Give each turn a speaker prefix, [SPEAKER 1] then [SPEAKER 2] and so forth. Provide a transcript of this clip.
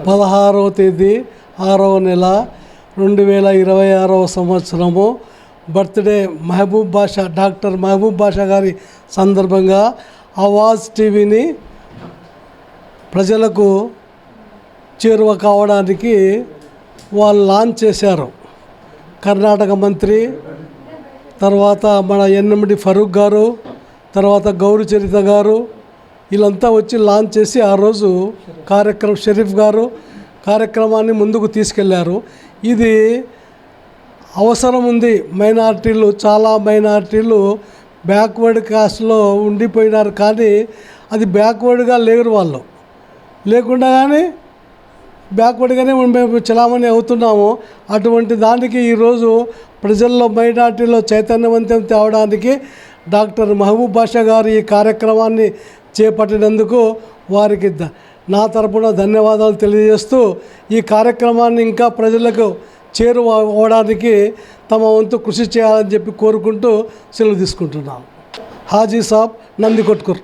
[SPEAKER 1] 16వ తేదీ 6వ నెల 2026వ సంవత్సరము బర్త్డే మహబూబ్ బాషా, డాక్టర్ మహబూబ్ బాషా గారి సందర్భంగా ఆవాజ్ టీవీని ప్రజలకు చేరువ కావడానికి వాళ్ళు లాంచ్ చేశారు. కర్ణాటక మంత్రి, తర్వాత మన ఎన్ఎండి ఫరూక్ గారు, తర్వాత గౌరీ చరిత గారు, వీళ్ళంతా వచ్చి లాంచ్ చేసి ఆ రోజు షరీఫ్ గారు కార్యక్రమాన్ని ముందుకు తీసుకెళ్లారు. ఇది అవసరం ఉంది. మైనారిటీలు, చాలా మైనారిటీలు బ్యాక్వర్డ్ కాస్ట్లో ఉండిపోయినారు, కానీ అది బ్యాక్వర్డ్గా లేరు. వాళ్ళు లేకుండా కానీ బ్యాక్వర్డ్గానే మేము చలామణి అవుతున్నాము. అటువంటి దానికి ఈరోజు ప్రజల్లో, మైనారిటీలో చైతన్యవంతం తేవడానికి డాక్టర్ మహబూబ్ బాషా గారు ఈ కార్యక్రమాన్ని చేపట్టినందుకు వారికి నా తరపున ధన్యవాదాలు తెలియజేస్తూ, ఈ కార్యక్రమాన్ని ఇంకా ప్రజలకు చేరువడానికి తమ వంతు కృషి చేయాలని చెప్పి కోరుకుంటూ సెలవు తీసుకుంటున్నాను. హాజీ సాబ్, నందికొట్కూర్.